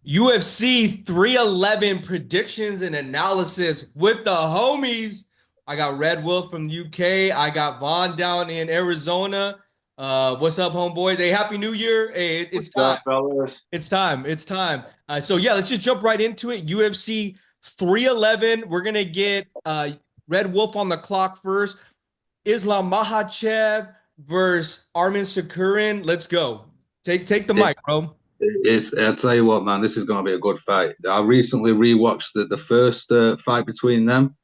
UFC 311 predictions and analysis with the homies. I got Red Wolf from UK. I got Vaughn down in Arizona. What's up, homeboys? Hey, Happy New Year. Hey, it's What's time. up, fellas? It's time. It's time. So yeah, let's just jump right into it. UFC 311. We're gonna get Red Wolf on the clock first. Islam Makhachev versus Arman Tsarukyan. Let's go. Take the It, mic, bro. I'll tell you what, man, this is going to be a good fight. I recently rewatched the first fight between them,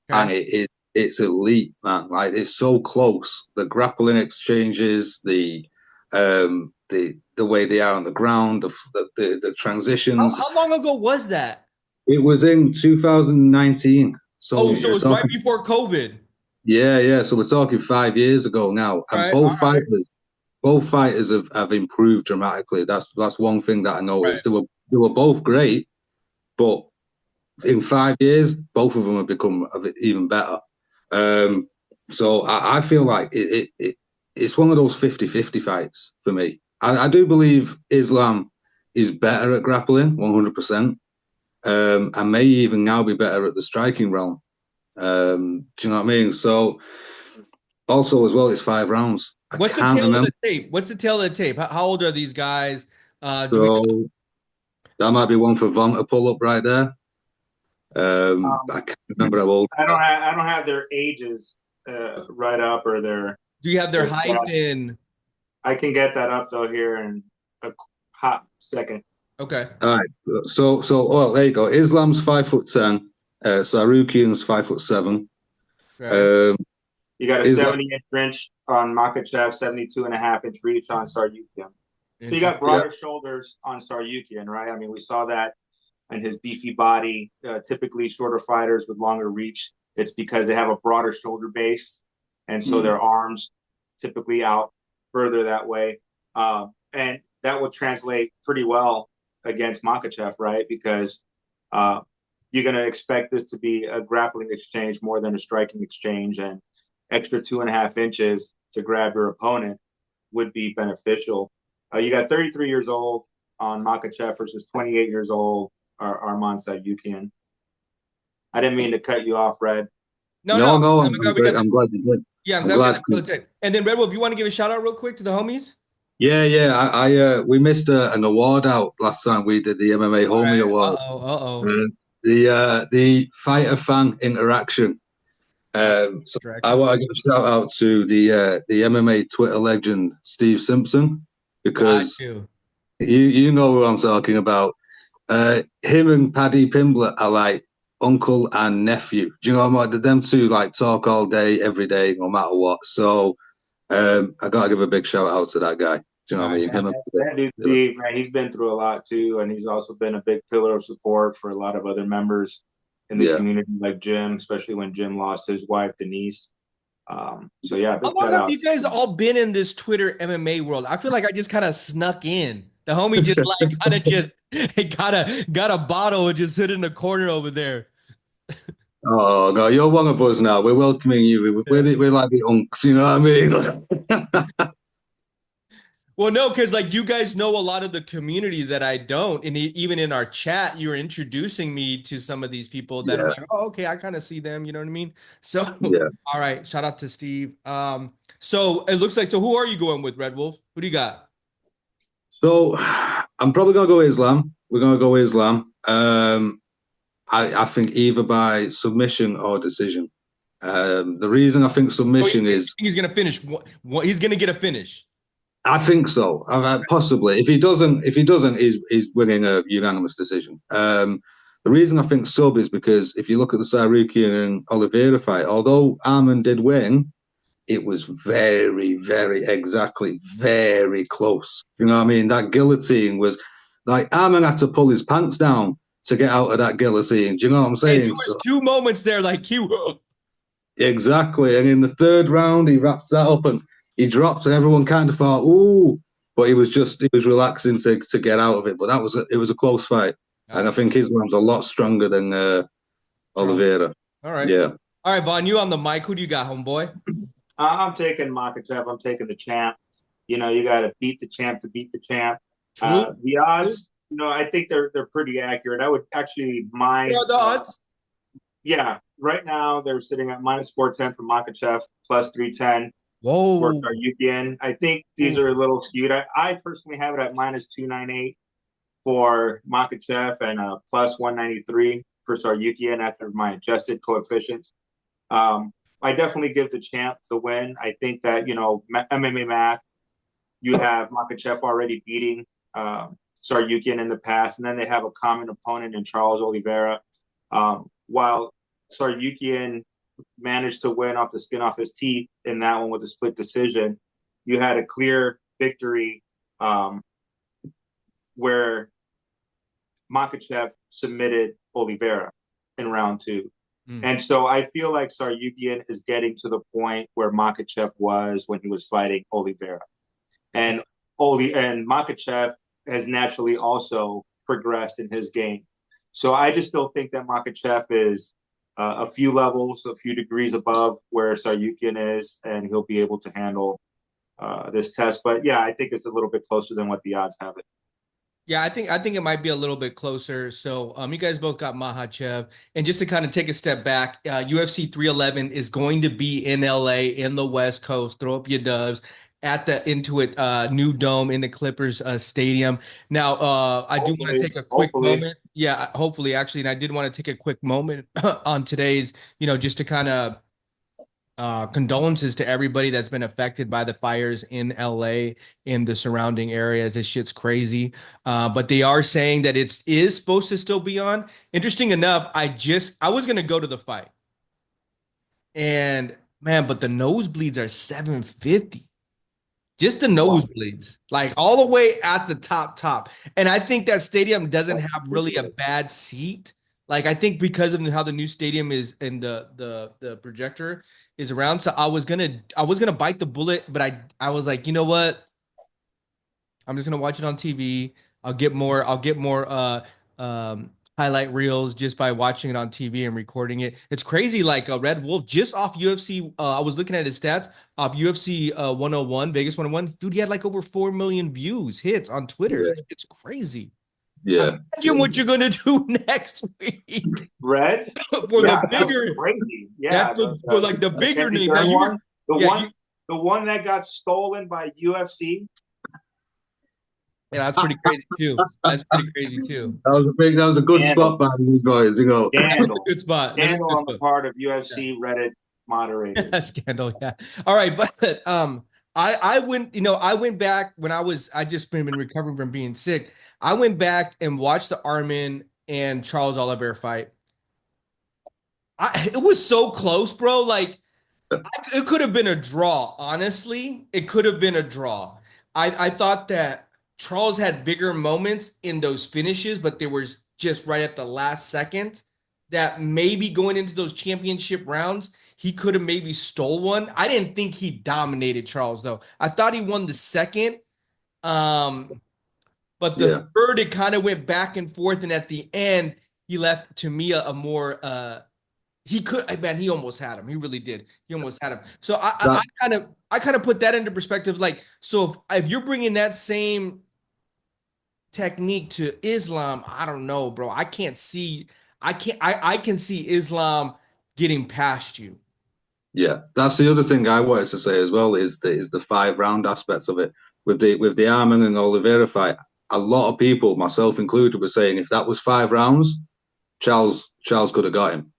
and Okay. it's elite, man. Like it's so close. The grappling exchanges, the way they are on the ground, the How, transitions. how long ago was that? It was in 2019, so Oh, so it you're was right talking, before COVID. yeah, yeah. So we're talking 5 years ago now, All and right, all right, both fighters have improved dramatically. That's one thing that I right. noticed. They were both great, but in 5 years, both of them have become even better. Um, so I feel like it's one of those 50-50 fights for me. I do believe Islam is better at grappling, 100%, and may even now be better at the striking realm. Do you know what I mean? So also as well, it's 5 rounds. I What's the can't tail of remember. the tape? What's the tail of the tape? How old are these guys? Do we know? So that might be one for Von to pull up right there. Um, I can't remember how old. I don't have their ages right up or Do you have their their height stats. and I can get that up though here in a hot second. okay. All right. Well, there you go. Islam's 5'10". Tsarukyan's 5'7". Okay. Um, You got a Islam, 70-inch reach on Makhachev, 72.5-inch reach on Tsarukyan. So you got Interesting. yeah. broader shoulders on Tsarukyan, right? I mean, we saw that in his beefy body. Typically, shorter fighters with longer reach. It's because they have a broader shoulder base, and so Mm, their arms typically out further that way. And that will translate pretty well against Makachev, right? Because uh, you're going to expect this to be a grappling exchange more than a striking exchange, and extra 2.5 inches to grab your opponent would be beneficial. You got 33 years old on Makachev versus 28 years old Arman Tsarukyan. I didn't mean to cut you off, Red. No, no. no, no, We got the I'm glad you did. yeah. I'm I'm glad we got glad. the tail of the tape. And then Red Wolf, you want to give a shout out real quick to the homies? Yeah, yeah. We missed an award out last time we did the MMA All Homie right. Awards. Uh-oh. Uh-oh. The fighter fan interaction. So I Distraction. want to give a shout out to the MMA Twitter legend Steve Simpson Got because you. you know who I'm talking about. Him and Paddy Pimblett are like uncle and nephew. Do you know what I'm like? Them two like talk all day, every day, no matter what. So I gotta give a big shout out to that guy. Do you know what I Nice. mean? Him and That dude, Steve, man, he's been through a lot too, and he's also been a big pillar of support for a lot of other members in the yeah. community, like Jim, especially when Jim lost his wife, Denise. So yeah, How big long shout have out you to guys Steve. all been in this Twitter MMA world? I feel like I just kind of snuck in. The homie just like kind of just got a bottle and just sit in the corner over there. Oh no, you're one of us now. We're welcoming you. Yeah. We're like the unks. You know what I mean? Well, no, because like you guys know a lot of the community that I don't, and even in our chat, you're introducing me to some of these people that I'm yeah, like, oh, okay, I kind of see them. You know what I mean? So, yeah. all right, shout out to Steve. So it looks like so. Who are you going with, Red Wolf? Who do you got? So I'm probably gonna go Islam. We're gonna go Islam. I think either by submission or decision. The reason I think Oh, submission is he's gonna finish. He's gonna get a finish. I think so. Possibly. If he doesn't, he's winning a unanimous decision. The reason I think sub is because if you look at the Sarukian and Oliveira fight, although Arman did win, it was very, very exactly very close. You know what I mean? That guillotine was like Arman had to pull his pants down to get out of that guillotine. Do you know what I'm Hey, there saying? was So two moments there, like you. exactly. And in the third round, he wrapped that up and he dropped, and everyone kind of thought, "Ooh," but he was relaxing to get out of it. But it was a close fight, and I Gotcha. think Islam's a lot stronger than Strong. Oliveira. All right. Yeah. All right, Vaughn, you on the mic. Who do you got, homeboy? I'm taking Makachev. I'm taking the champ. You know, you got to beat the champ to beat the champ. True. The odds I think they're pretty accurate. I would actually What mind. are the odds? Yeah, right now they're sitting at -410 for Makhachev, +310 for Whoa. Tsarukyan. I think these Ooh. are a little skewed. I personally have it at -298 for Makhachev and +193 for Tsarukyan after my adjusted coefficients. I definitely give the champ the win. I think that, MMA math, you have Makhachev already beating Tsarukyan in the past, and then they have a common opponent in Charles Oliveira. While Tsarukyan managed to win off the skin off his teeth in that one with a split decision, you had a clear victory where Makhachev submitted Oliveira in round 2. And so I feel like Tsarukyan is getting to the point where Makhachev was when he was fighting Oliveira. And Makhachev has naturally also progressed in his game. So I just still think that Makhachev is a few levels, a few degrees above where Tsarukyan is, and he'll be able to handle this test. But yeah, I think it's a little bit closer than what the odds have it. Yeah, I think it might be a little bit closer. So, you guys both got Makhachev, and just to kind of take a step back, UFC 311 is going to be in LA in the West Coast. Throw up your doves at the Intuit new dome in the Clippers stadium. Now, I do want to take a quick moment. Yeah, hopefully, actually, and I did want to take a quick moment on today's, just to kind of condolences to everybody that's been affected by the fires in LA in the surrounding areas. This shit's crazy. But they are saying that it is supposed to still be on. Interesting enough, I was gonna go to the fight. And man, but the nosebleeds are 750. Just the nosebleeds, like all the way at the top. And I think that stadium doesn't have really a bad seat. Like I think because of how the new stadium is and the projector is around. So I was gonna bite the bullet, but I was like, you know what? I'm just gonna watch it on TV. I'll get more highlight reels just by watching it on TV and recording it. It's crazy. Like Red Wolf just off UFC. I was looking at his stats off UFC 101, Vegas 101. Dude, he had like over 4 million views, hits on Twitter. Yeah. It's crazy. Yeah. Imagine what you're gonna do next week Red? for Yeah, the that was bigger, crazy. yeah, Yeah, for like the bigger Kenny name. Now Stern you were, one, the yeah, one, the one that got stolen by UFC. yeah, that's pretty crazy too. That's pretty crazy too. That was a good Scandal, spot by these boys. That was a scandal, good spot. That was a scandal good on the spot. part of UFC Reddit Yeah. moderators. Scandal. Yeah. All right, but I went back when I just been recovering from being sick. I went back and watched the Arman and Charles Oliveira fight. It was so close, bro. Like it could have been a draw. Honestly, it could have been a draw. I thought that Charles had bigger moments in those finishes, but there was just right at the last second that maybe going into those championship rounds, he could have maybe stole one. I didn't think he dominated Charles though. I thought he won the second. Um, but the Yeah. third, it kind of went back and forth, and at the end, he left to me a more he could, man, he almost had him. He really did. He almost had him. So That I kind of put that into perspective. Like, so if you're bringing that same technique to Islam, I don't know, bro. I can see Islam getting past you. Yeah, that's the other thing I wanted to say as well is the 5 round aspects of it with the Arman and Oliveira fight. A lot of people, myself included, were saying if that was 5 rounds, Charles could have got him,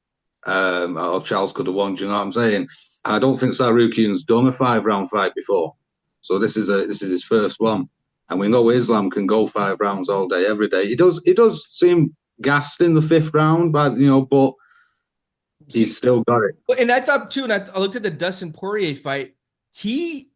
or Charles could have won. Do you know what I'm saying? I don't think Tsarukyan's done a 5 round fight before, so this is his first one, and we know Islam can go 5 rounds all day, every day. He does seem gassed in the 5th round, but but he's still got it. And I thought too, and I looked at the Dustin Poirier fight. He,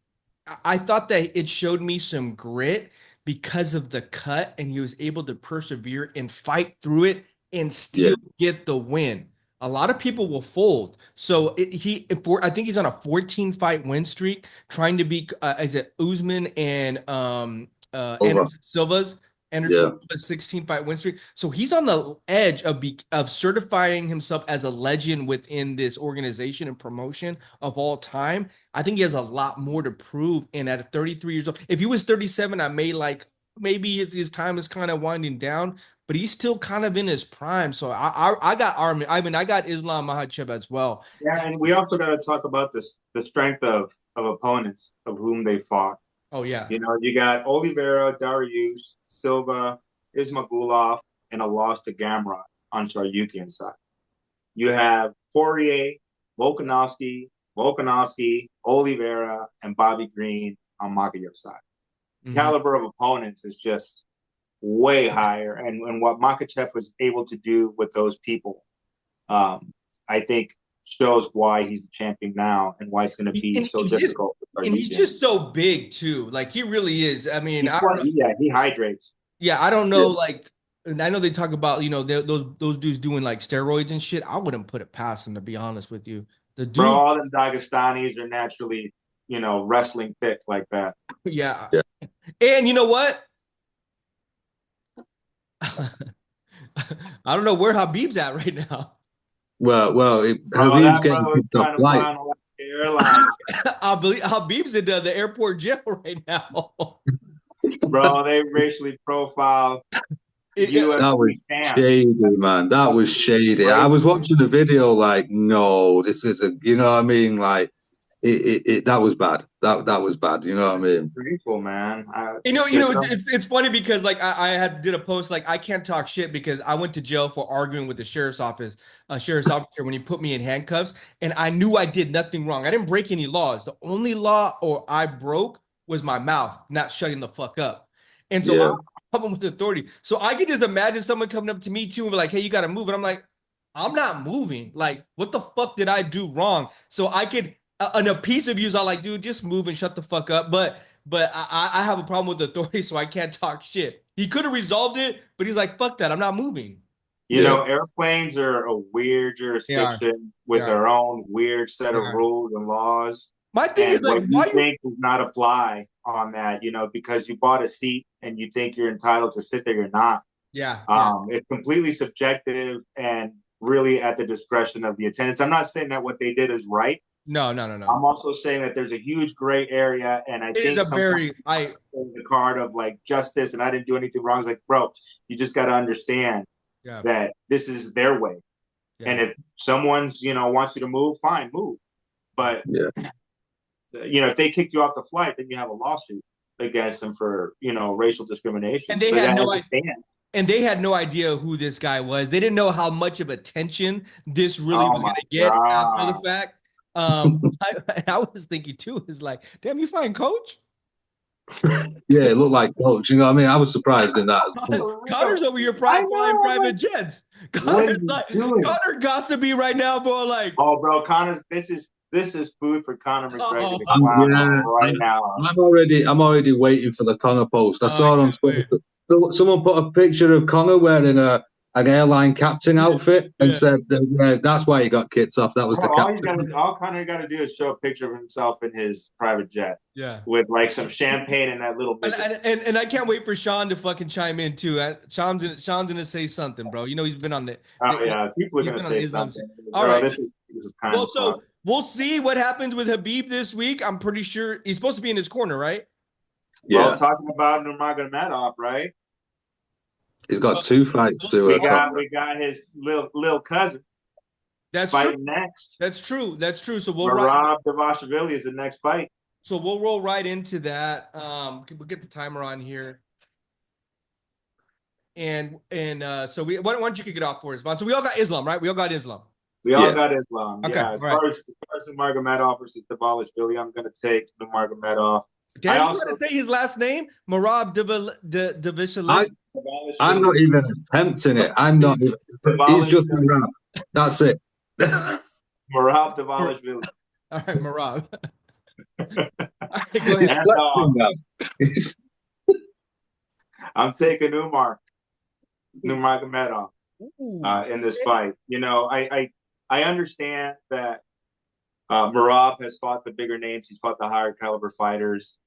I thought that it showed me some grit because of the cut, and he was able to persevere and fight through it and Yeah, still get the win. A lot of people will fold. So I think he's on a 14 fight win streak, trying to be, is it Usman and over. Anderson Yeah, Silva's 16 fight win streak. So he's on the edge of certifying himself as a legend within this organization and promotion of all time. I think he has a lot more to prove. And at 33 years old, if he was 37, I may like maybe his time is kind of winding down, but he's still kind of in his prime. So I got Armin. I mean, I got Islam Makhachev as well. Yeah, and we also got to talk about the strength of opponents of whom they fought. Oh yeah. You know, you got Oliveira, Dariush, Silva, Ismagulov, and a loss to Gamrot on Tsarukyan side. You have Poirier, Volkanovski, Oliveira, and Bobby Green on Makhachev's side. Caliber of opponents is just way higher. And what Makhachev was able to do with those people, I think shows why he's the champion now and why it's going to be so difficult. And he's just so big too. Like he really is. I mean, I don't know. Yeah, he hydrates. Yeah, I don't know. Like, and I know they talk about those dudes doing like steroids and shit. I wouldn't put it past them, to be honest with you. The dude, bro, all them Dagestanis are naturally, wrestling thick like that. Yeah. And you know what? I don't know where Habib's at right now. Well, Habib's getting kicked off flight. I believe Habib's in the airport jail right now. Bro, they racially profiled. That was shady, man. That was shady. I was watching the video like, no, this isn't. You know what I mean? Like, that was bad. That was bad. You know what I mean? Grateful, man. It's funny because like I did a post like I can't talk shit because I went to jail for arguing with the sheriff's officer when he put me in handcuffs, and I knew I did nothing wrong. I didn't break any laws. The only law I broke was my mouth not shutting the fuck up. And so I have a problem with authority. So I could just imagine someone coming up to me too and be like, "Hey, you got to move," and I'm like, "I'm not moving. Like, what the fuck did I do wrong?" So I could. And a piece of you is all like, dude, just move and shut the fuck up. But I have a problem with authority, so I can't talk shit. He could have resolved it, but he's like, fuck that, I'm not moving. You know, airplanes are a weird jurisdiction with their own weird set of rules and laws. My thing is like, why you think does not apply on that, because you bought a seat and you think you're entitled to sit there, you're not. It's completely subjective and really at the discretion of the attendants. I'm not saying that what they did is right. No. I'm also saying that there's a huge gray area, and I think the card of like justice, and I didn't do anything wrong. It's like, bro, you just got to understand that this is their way, and if someone's wants you to move, fine, move. But if they kicked you off the flight, then you have a lawsuit against them for racial discrimination. And they had no idea. And they had no idea who this guy was. They didn't know how much of attention this really was going to get after the fact. I was thinking too, is like, damn, you find Coach? Yeah, it looked like Coach. You know what I mean? I was surprised in that. Connor's over here flying private jets. Connor got to be right now, bro. Like, oh, bro, Connor's. This is food for Conor McGregor right now. I'm already waiting for the Conor post. I saw it on Twitter. Someone put a picture of Conor wearing an airline captain outfit and said that's why he got kicked off. That was the captain. All Conor got to do is show a picture of himself in his private jet. With like some champagne and that little and I can't wait for Sean to fucking chime in too. Sean's gonna say something, bro. He's been on the. People are gonna say something. All right. This is kind of fun. We'll see what happens with Habib this week. I'm pretty sure he's supposed to be in his corner, right? Yeah. Well, talking about Nurmagomedov, right? He's got 2 fights to. We got his little cousin. That's fighting next. That's true. So Merab Dvalishvili is the next fight. So we'll roll right into that. We'll get the timer on here. And so why don't you kick it off for us, Vaughn? So we all got Islam, right? We all got Islam. Okay. Yeah. As far as Nurmagomedov versus Dvalishvili, I'm going to take Nurmagomedov. Damn, you got to say his last name, Merab Dvalishvili. I'm not even attempting it. I'm not even. He's just Merab. That's it. Merab Dvalishvili. All right, Merab. All right, go ahead. I'm taking Nurmagomedov in this fight. I understand that Merab has fought the bigger names. He's fought the higher caliber fighters.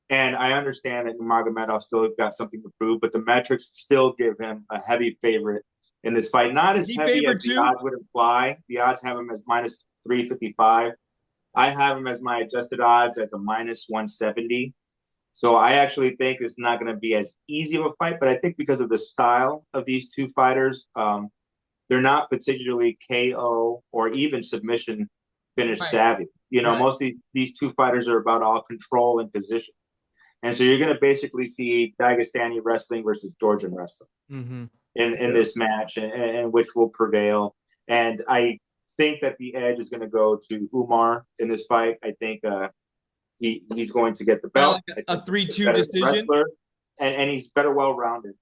And I understand that Nurmagomedov still got something to prove, but the metrics still give him a heavy favorite in this fight. Not as heavy as the odds would imply. The odds have him as minus 355. I have him as my adjusted odds at the minus 170. So I actually think it's not going to be as easy of a fight, but I think because of the style of these two fighters, they're not particularly KO or even submission finish Right. savvy. Right. Most of these two fighters are about all control and position. And so you're going to basically see Dagestani wrestling versus Georgian wrestling in this match, and which will prevail. And I think that the edge is going to go to Umar in this fight. I think he's going to get the belt. Like a 3-2 decision. Wrestler, and he's better well-rounded.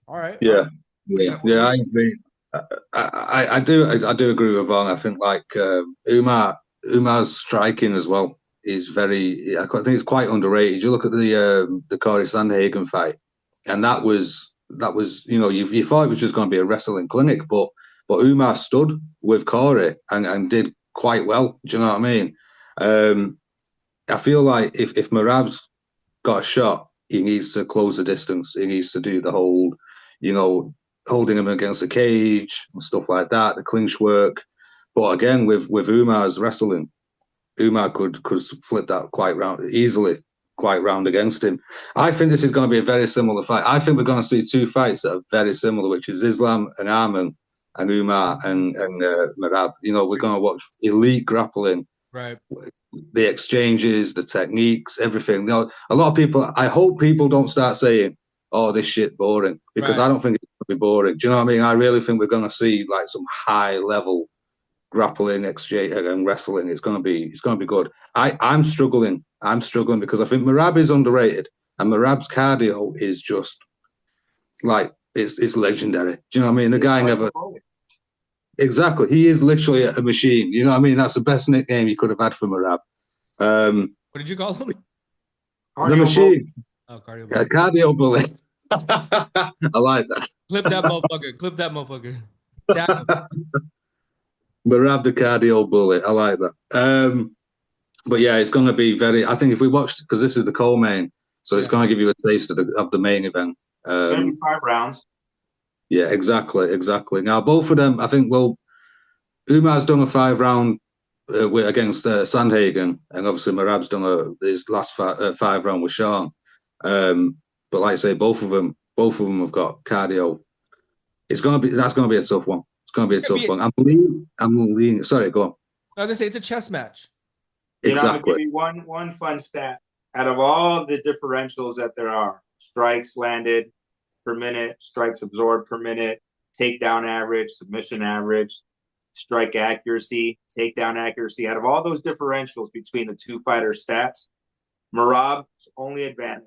All right. Yeah. I agree. I do agree with Vaughn. I think like Umar's striking as well is very. I think it's quite underrated. You look at the Corey Sandhagen fight, and that was you thought it was just going to be a wrestling clinic, but Umar stood with Corey and did quite well. Do you know what I mean? I feel like if Merab's got a shot, he needs to close the distance. He needs to do the whole, holding him against the cage and stuff like that, the clinch work. But again, with Umar's wrestling, Umar could flip that quite round against him. I think this is going to be a very similar fight. I think we're going to see two fights that are very similar, which is Islam and Arman and Umar and Merab. We're going to watch elite grappling. Right. The exchanges, the techniques, everything. A lot of people, I hope people don't start saying, oh, this shit boring, because I don't think it's going to be boring. Do you know what I mean? I really think we're going to see like some high level grappling, exchange, and wrestling. It's going to be good. I'm struggling because I think Merab is underrated, and Merab's cardio is just like it's legendary. Do you know what I mean? The guy never. Exactly. He is literally a machine. You know what I mean? That's the best nickname you could have had for Merab. What did you call him? The machine. Oh, cardio bully. Cardio bully. I like that. Clip that motherfucker. Merab the cardio bully. I like that. But yeah, it's going to be very. I think if we watched, because this is the co-main, so it's going to give you a taste of the main event. 5 rounds. Yeah, exactly. Now, both of them, I think, Umar's done a 5-round against Sandhagen, and obviously Merab's done his last 5-round with Sean. But like I say, both of them have got cardio. That's going to be a tough one. It's going to be a tough one. I'm leaning. Sorry, go on. I was going to say it's a chess match. Exactly. I'm going to give you one fun stat. Out of all the differentials that there are, strikes landed per minute, strikes absorbed per minute, takedown average, submission average, strike accuracy, takedown accuracy. Out of all those differentials between the two fighters' stats, Merab's only advantage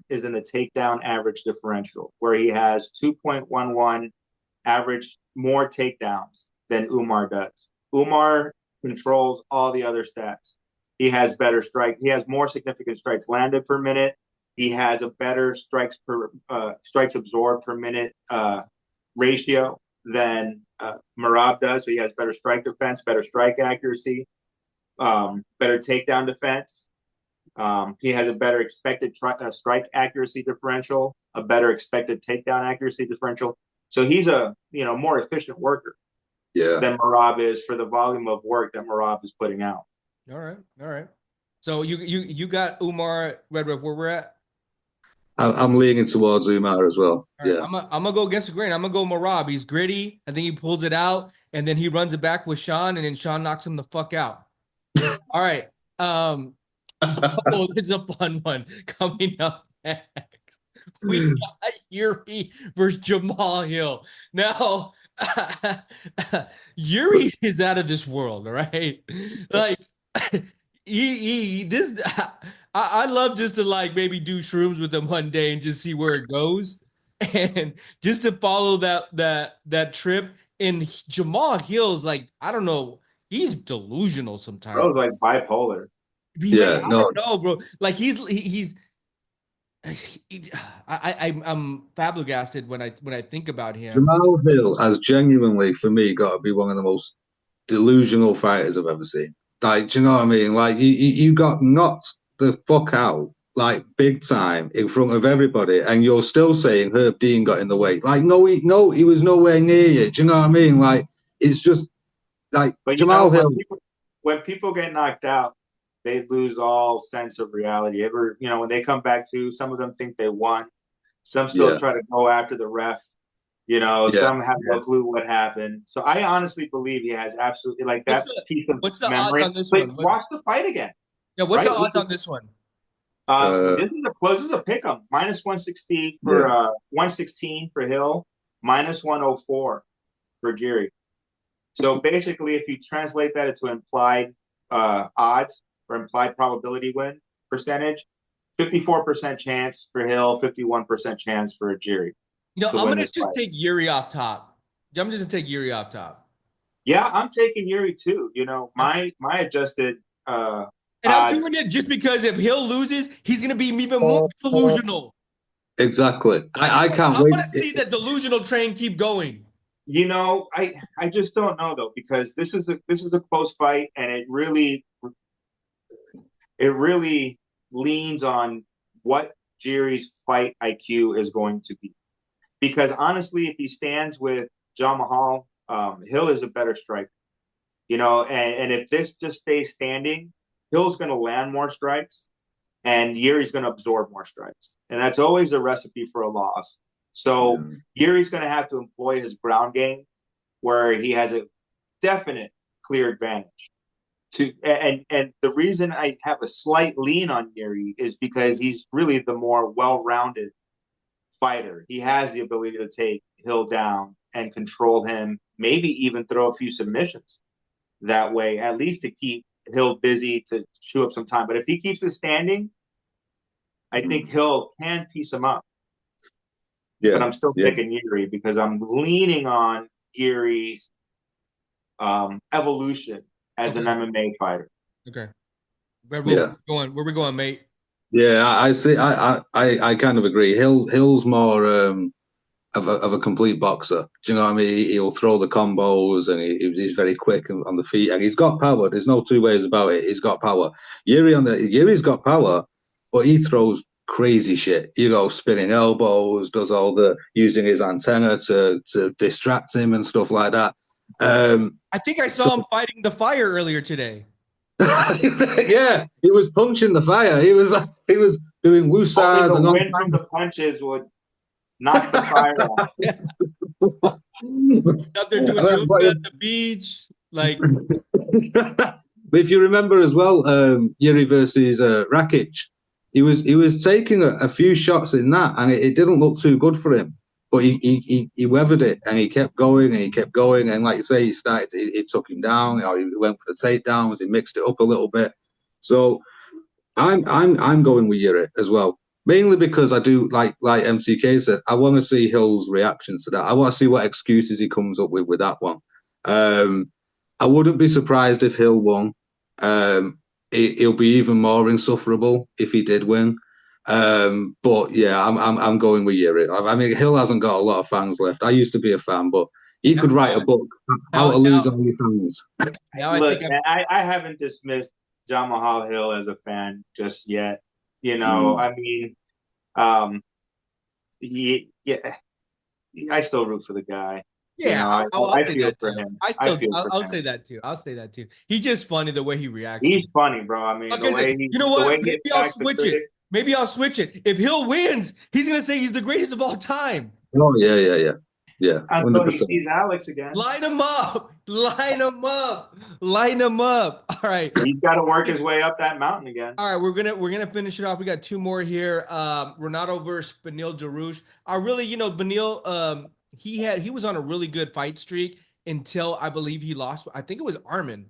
is in the takedown average differential, where he has 2.11 average more takedowns than Umar does. Umar controls all the other stats. He has better strike. He has more significant strikes landed per minute. He has a better strikes absorbed per minute ratio than Merab does. So he has better strike defense, better strike accuracy, better takedown defense. He has a better expected strike accuracy differential, a better expected takedown accuracy differential. So he's a more efficient worker than Merab is for the volume of work that Merab is putting out. All right. So you got Umar, Red Ref, where we're at? I'm leaning towards Umar as well. Right, yeah. I'm gonna go against the grain. I'm gonna go Merab. He's gritty. I think he pulls it out, and then he runs it back with Sean, and then Sean knocks him the fuck out. All right. It's a fun one coming up next. We got Yuri versus Jamal Hill. Now, Yuri is out of this world, right? Like, I'd love just to like maybe do shrooms with him one day and just see where it goes, and just to follow that trip. And Jamal Hill's like, I don't know, he's delusional sometimes. Bro's like bipolar. Yeah, I don't know, bro. Like I'm flabbergasted when I think about him. Jamal Hill has genuinely, for me, got to be one of the most delusional fighters I've ever seen. Like, do you know what I mean? Like, you got knocked the fuck out, like, big time in front of everybody, and you're still saying Herb Dean got in the way. Like, no, he was nowhere near you. Do you know what I mean? Like, it's just like but Jamal Hill. When people get knocked out, they lose all sense of reality. When they come back to, some of them think they won. Some still Yeah, try to go after the ref. yeah, Some have no clue what happened. So I honestly believe he has absolutely, like, What's that the piece of what's the odds memory. on this But one? watch the fight again, Yeah, what's the right? odds on this one? uh, This is a pick 'em. Minus 160 for yeah. 116 for Hill, minus 104 for Geary. So basically, if you translate that into implied odds or implied probability win percentage, 54% chance for Hill, 51% chance for Geary to I'm win gonna this just fight. take Yuri off top. I'm just gonna take Yuri off top. Yeah, I'm taking Yuri too. Yep. My adjusted And I'm odds. doing it just because if Hill loses, he's gonna be even more delusional. Exactly. I can't I wait. want to see that delusional train keep going. I just don't know though, because this is a close fight, and it really leans on what Jerry's fight IQ is going to be. Because honestly, if he stands with John Mahal, Hill is a better striker. And if this just stays standing, Hill's going to land more strikes, and Yuri's going to absorb more strikes, and that's always a recipe for a loss. So Yeah. Yuri's going to have to employ his ground game, where he has a definite clear advantage. And the reason I have a slight lean on Yuri is because he's really the more well-rounded fighter. He has the ability to take Hill down and control him, maybe even throw a few submissions that way, at least to keep Hill busy, to chew up some time. But if he keeps it standing, I think Hill can piece him up. But Yeah. I'm still Yeah. picking Yuri because I'm leaning on Yuri's evolution as an Okay. MMA fighter. Okay. Where we Yeah. going? Where we going, mate? Yeah, I see. I kind of agree. Hill's more of a complete boxer. Do you know what I mean? He'll throw the combos, and he's very quick on the feet, and he's got power. There's no two ways about it. He's got power. Yuri's got power, but he throws crazy shit. Spinning elbows, does all the using his antenna to distract him and stuff like that. I think I So saw him fighting the fire earlier today. yeah, he was punching the fire. He was doing Hoping woosahs the and all wind from the punches would knock the fire out. Out there doing but, yoga at the beach. Like, but if you remember as well, Yuri versus Rakic, he was taking a few shots in that, and it didn't look too good for him. But he weathered it, and he kept going, and he kept going, and like you say, he took him down, or he went for the takedowns, he mixed it up a little bit. So I'm going with Yuri as well. Mainly because I do like MTK said, I want to see Hill's reactions to that. I want to see what excuses he comes up with that one. I wouldn't be surprised if Hill won. He'll be even more insufferable if he did win. But yeah, I'm going with Yuri. I mean, Hill hasn't got a lot of fans left. I used to be a fan, but he could write a book, How now, to Lose All Your Fans. now I Look, think I'm. I haven't dismissed John Mahal Hill as a fan just yet. Mm. I mean, yeah, I still root for the guy. Yeah, I, I'll I say feel that for too. him. I I still, feel for I'll him. say that too. I'll say that too. He's just funny the way he reacts to He's it. funny, bro. I mean, Okay, so you know the way what? he Maybe I'll attacks the switch it. critic. Maybe I'll switch it. If Hill wins, he's gonna say he's the greatest of all time. Oh yeah, Until he 100%. sees Alex again. Line him up. Line him up. Line him up. All right. He's got to work his way up that mountain again. All right, we're gonna finish it off. We got two more here. Renato versus Benil Dariush. I really, Benil, he was on a really good fight streak until I believe he lost. I think it was Arman.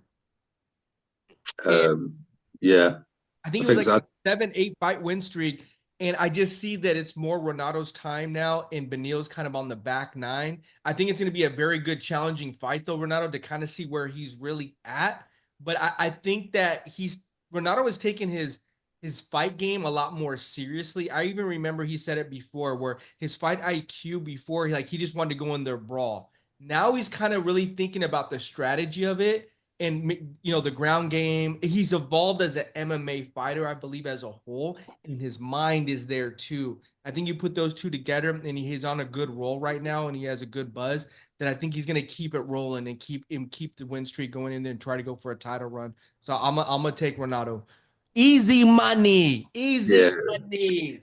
And Yeah, I think I it was think like so. a 7-8 fight win streak. And I just see that it's more Renato's time now, and Benil's kind of on the back nine. I think it's going to be a very good, challenging fight, though, Renato, to kind of see where he's really at. But I think that Renato has taken his fight game a lot more seriously. I even remember he said it before, where his fight IQ before, he just wanted to go in there brawl. Now he's kind of really thinking about the strategy of it, and the ground game. He's evolved as an MMA fighter, I believe, as a whole, and his mind is there too. I think you put those two together, and he's on a good roll right now, and he has a good buzz. Then I think he's gonna keep it rolling and keep the win streak going in there and try to go for a title run. So I'm gonna take Renato. Easy money, easy Yeah. money.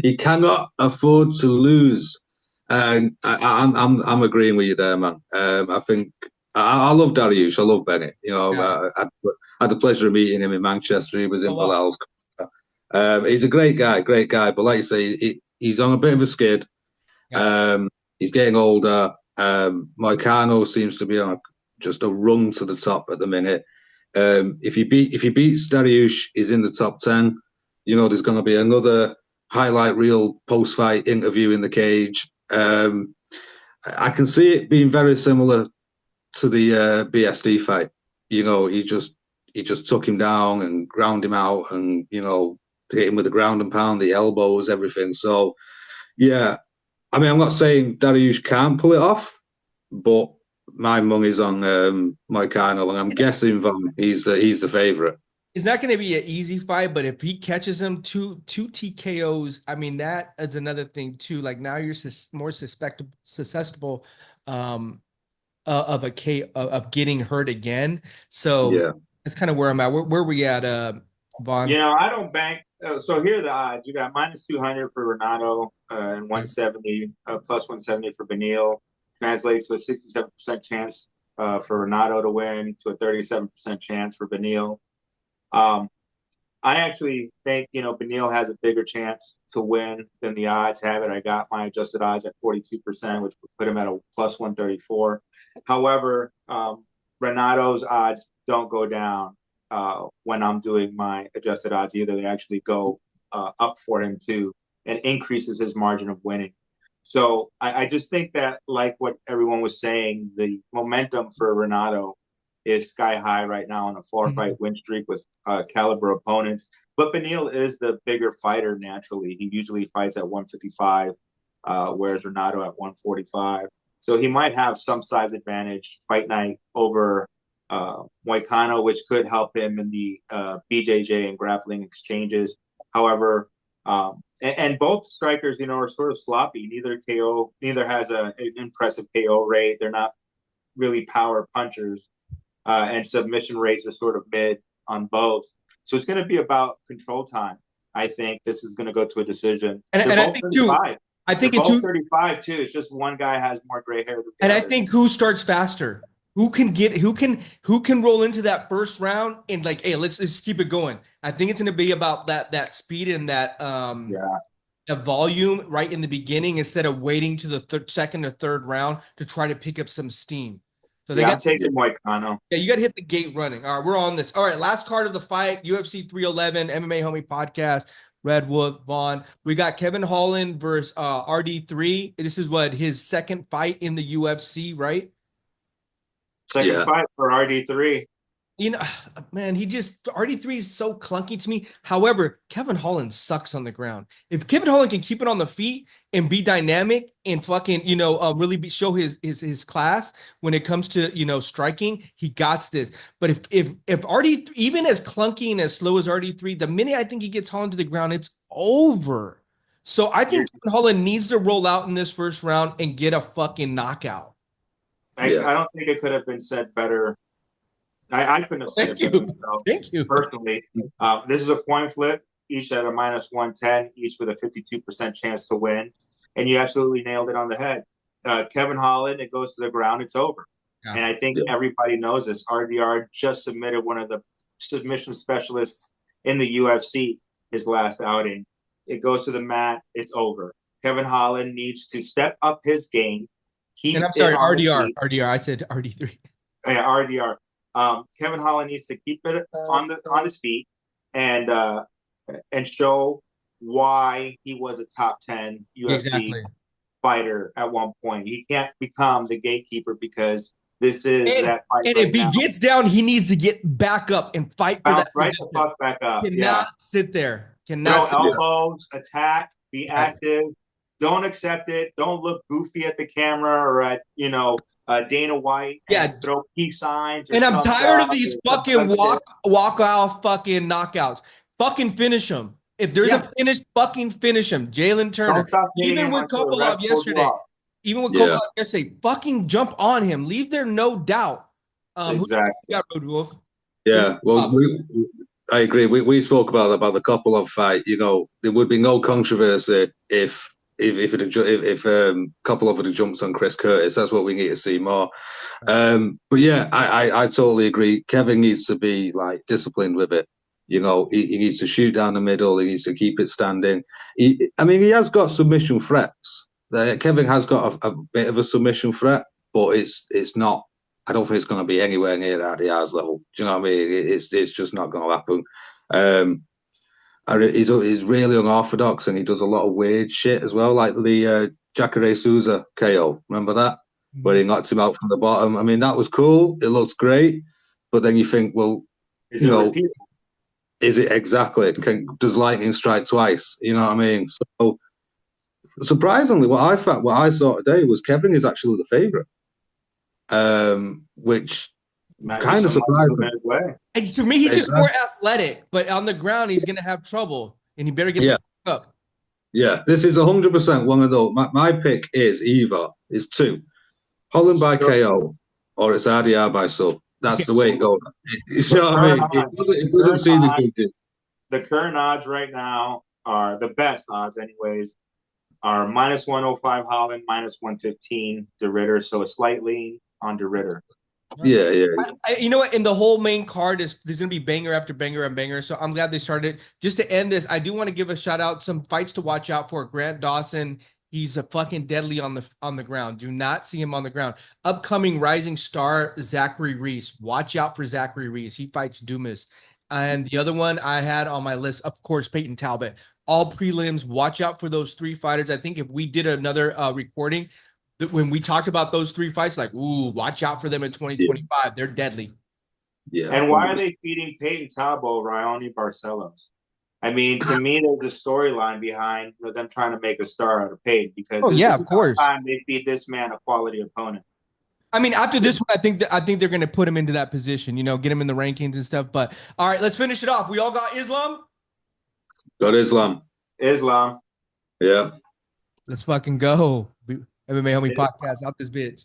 He cannot afford to lose. And I'm agreeing with you there, man. I think I love Dariush. I love Bennett. Yeah. I had the pleasure of meeting him in Manchester. He was Oh in wow. Bilal's. He's a great guy, great guy. But like you say, he's on a bit of a skid. Yeah. He's getting older. Moicano seems to be on just a run to the top at the minute. If he beats Dariush, he's in the top 10. There's going to be another highlight reel post fight interview in the cage. I can see it being very similar to the BSD fight. He just took him down and ground him out, and hit him with the ground and pound, the elbows, everything. So yeah, I mean, I'm not saying Dariush can't pull it off, but my money's on Moicano, and I'm guessing he's the favorite. It's not going to be an easy fight, but if he catches him two TKOs, I mean that is another thing too. Like now you're more susceptible of of getting hurt again. So Yeah, that's kind of where I'm at. Where we at, Vaughn? I don't bank. So here are the odds. You got -200 for Renato and 170 plus 170 for Benil. Translates to a 67% chance for Renato to win to a 37% chance for Benil. I actually think, Benil has a bigger chance to win than the odds have it. I got my adjusted odds at 42%, which would put him at a plus 134. However, Renato's odds don't go down when I'm doing my adjusted odds either. They actually go up for him too, and increases his margin of winning. So I just think that, like what everyone was saying, the momentum for Renato is sky high right now on a four-fight win streak with caliber opponents. But Benil is the bigger fighter naturally. He usually fights at 155, whereas Renato at 145. So he might have some size advantage fight night over Moicano, which could help him in the BJJ and grappling exchanges. However, and both strikers, are sort of sloppy. Neither has an impressive KO rate. They're not really power punchers. And submission rates are sort of mid on both. So it's going to be about control time. I think this is going to go to a decision. And They're I both think 35. too. I think They're it both too. 35 too. It's just one guy has more gray hair than the And other. I think who starts faster? Who can roll into that first round and like, hey, let's keep it going. I think it's going to be about that speed and that the volume right in the beginning instead of waiting to the second or third round to try to pick up some steam. So I'm taking Moicano. Yeah, you got to hit the gate running. All right, we're on this. All right, last card of the fight, UFC 311, MMA Homie Podcast, Red Wolf, Vaughn. We got Kevin Holland versus RD3. This is his second fight in the UFC, right? Second fight for RD3. Man, RD3 is so clunky to me. However, Kevin Holland sucks on the ground. If Kevin Holland can keep it on the feet and be dynamic and fucking, really show his class when it comes to, striking, he got this. But if RD3, even as clunky and as slow as RD3, the minute I think he gets Holland to the ground, it's over. So I think Kevin Holland needs to roll out in this first round and get a fucking knockout. I don't think it could have been said better. I couldn't have said it better myself. Thank you. Personally, this is a coin flip, each at a -110, each with a 52% chance to win. And you absolutely nailed it on the head. Kevin Holland, it goes to the ground, it's over. Yeah. And I think everybody knows this. RDR just submitted one of the submission specialists in the UFC his last outing. It goes to the mat, it's over. Kevin Holland needs to step up his game. And I'm sorry, RDR. I said RD3. Yeah, RDR. Kevin Holland needs to keep it on his feet and show why he was a top 10 UFC fighter at one point. He can't become the gatekeeper because this is that fight. And if he gets down, he needs to get back up and fight for that. Right the fuck back up. Cannot sit there. Cannot throw elbows, attack, be active. don't accept it. Don't look goofy at the camera or at Dana White and throw peace signs. Or And I'm tired of these fucking like walk off fucking knockouts. Fucking finish them. If there's a finish, fucking finish him. Jalen Turner. Even with Kopolov yesterday, fucking jump on him. Leave there no doubt. Exactly. Who got Road Wolf? Yeah, well, I agree. We spoke about the Kopolov fight. You know, there would be no controversy if Kopolov would have jumped on Chris Curtis. That's what we need to see more. But yeah, I totally agree. Kevin needs to be like disciplined with it. You know, he needs to shoot down the middle. He needs to keep it standing. He has got submission threats. Kevin has got a bit of a submission threat, but it's not. I don't think it's going to be anywhere near RDR's level. Do you know what I mean? It's just not going to happen. He's really unorthodox, and he does a lot of weird shit as well, like the Jacare Souza KO. Remember that? Where he knocked him out from the bottom. I mean, that was cool. It looks great. But then you think, well, is it exactly? Does lightning strike twice? You know what I mean? So surprisingly, what I saw today was Kevin is actually the favorite. Which kind of surprised me. And to me, he's just more athletic, but on the ground, he's going to have trouble, and he better get the fuck up. Yeah, this is 100% one of those. My pick is either two, Holland by KO, or it's RDR by sub. That's the way it goes. You know what I mean? It doesn't seem the The current odds right now are the best odds, anyways. Are -105 Holland, -115 De Ridder, so a slight lean on De Ridder. Yeah. You know what? In the whole main card, there's going to be banger after banger and banger. So I'm glad they started. Just to end this, I do want to give a shout out some fights to watch out for. Grant Dawson, he's a fucking deadly on the ground. Do not see him on the ground. Upcoming rising star Zachary Reese. Watch out for Zachary Reese. He fights Dumas. And the other one I had on my list, of course, Peyton Talbot. All prelims. Watch out for those three fighters. I think if we did another recording, when we talked about those three fights, like, ooh, watch out for them in 2025. Yeah. They're deadly. Yeah. And why are they feeding Peyton Talbot over Ione Barcelos? I mean, to me, there's a storyline behind them trying to make a star out of Peyton because of course, time they feed this man a quality opponent. I mean, after this one, I think they're going to put him into that position, get him in the rankings and stuff. But all right, let's finish it off. We all got Islam. Got Islam. Islam. Yeah. Let's fucking go. MMA Homie Podcast out this bitch.